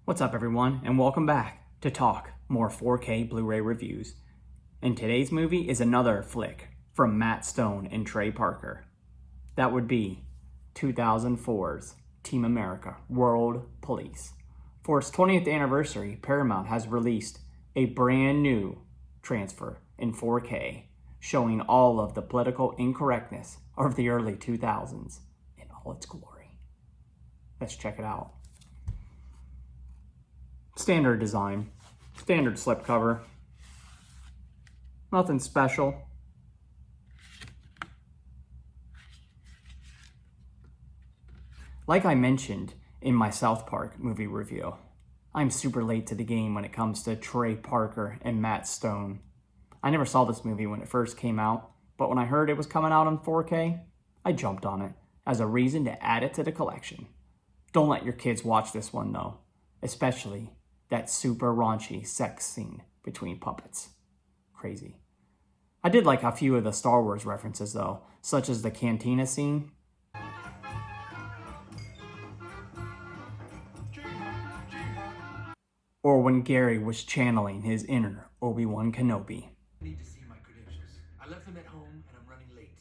What's up everyone, and welcome back to talk more 4K Blu-ray reviews. And today's movie is another flick from Matt Stone and Trey Parker. That would be 2004's Team America World Police. For its 20th anniversary, Paramount has released a brand new transfer in 4K, showing all of the political incorrectness of the early 2000s in all its glory. Let's check it out. Standard design, standard slipcover, nothing special. Like I mentioned in my South Park movie review, I'm super late to the game when it comes to Trey Parker and Matt Stone. I never saw this movie when it first came out, but when I heard it was coming out on 4K, I jumped on it as a reason to add it to the collection. Don't let your kids watch this one though, especially that super raunchy sex scene between puppets. Crazy. I did like a few of the Star Wars references though, such as the cantina scene. Or when Gary was channeling his inner Obi-Wan Kenobi. I need to see my credentials. I left them at home and I'm running late.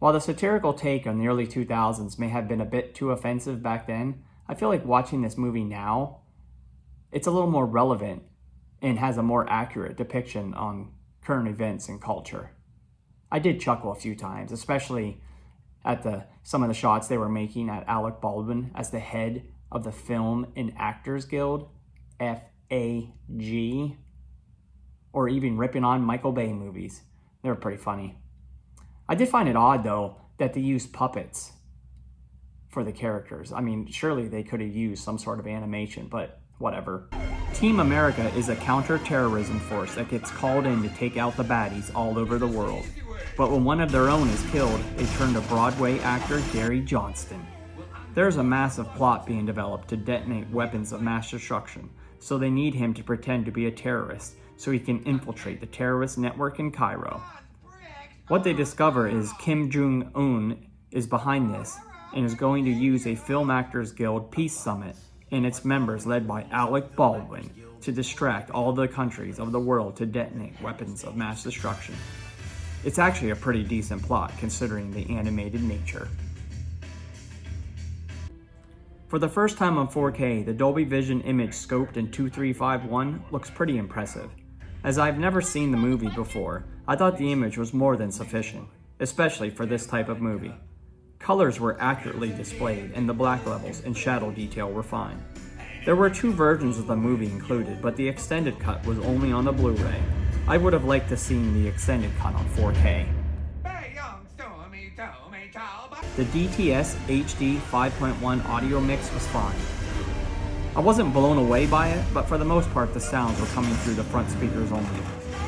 While the satirical take on the early 2000s may have been a bit too offensive back then, I feel like watching this movie now, it's a little more relevant and has a more accurate depiction on current events and culture. I did chuckle a few times, especially at some of the shots they were making at Alec Baldwin as the head of the Film and Actors Guild, FAG, or even ripping on Michael Bay movies. They were pretty funny. I did find it odd, though, that they used puppets for the characters. I mean, surely they could have used some sort of animation, but whatever. Team America is a counter-terrorism force that gets called in to take out the baddies all over the world. But when one of their own is killed, they turn to Broadway actor Gary Johnston. There's a massive plot being developed to detonate weapons of mass destruction, so they need him to pretend to be a terrorist so he can infiltrate the terrorist network in Cairo. What they discover is Kim Jong-un is behind this and is going to use a Film Actors Guild Peace Summit and its members led by Alec Baldwin to distract all the countries of the world to detonate weapons of mass destruction. It's actually a pretty decent plot considering the animated nature. For the first time on 4K, the Dolby Vision image scoped in 2351 looks pretty impressive. As I've never seen the movie before, I thought the image was more than sufficient, especially for this type of movie. Colors were accurately displayed and the black levels and shadow detail were fine. There were two versions of the movie included, but the extended cut was only on the Blu-ray. I would have liked to seen the extended cut on 4K. The DTS HD 5.1 audio mix was fine. I wasn't blown away by it, but for the most part the sounds were coming through the front speakers only.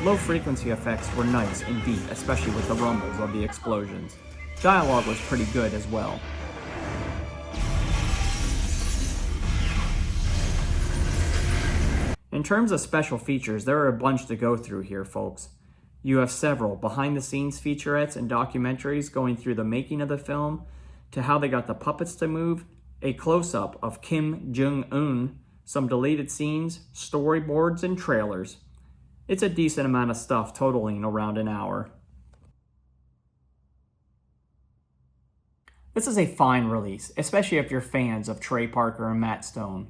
Low frequency effects were nice and deep, especially with the rumbles of the explosions. Dialogue was pretty good as well. In terms of special features, there are a bunch to go through here, folks. You have several behind-the-scenes featurettes and documentaries going through the making of the film, to how they got the puppets to move, a close-up of Kim Jong-un, some deleted scenes, storyboards, and trailers. It's a decent amount of stuff totaling around an hour. This is a fine release, especially if you're fans of Trey Parker and Matt Stone.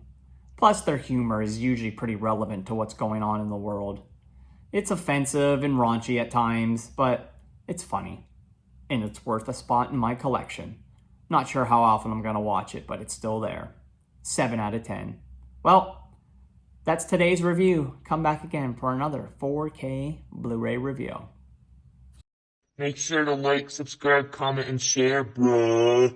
Plus, their humor is usually pretty relevant to what's going on in the world. It's offensive and raunchy at times, but it's funny. And it's worth a spot in my collection. Not sure how often I'm going to watch it, but it's still there. 7 out of 10. Well, that's today's review. Come back again for another 4K Blu-ray review. Make sure to like, subscribe, comment, and share, bruh.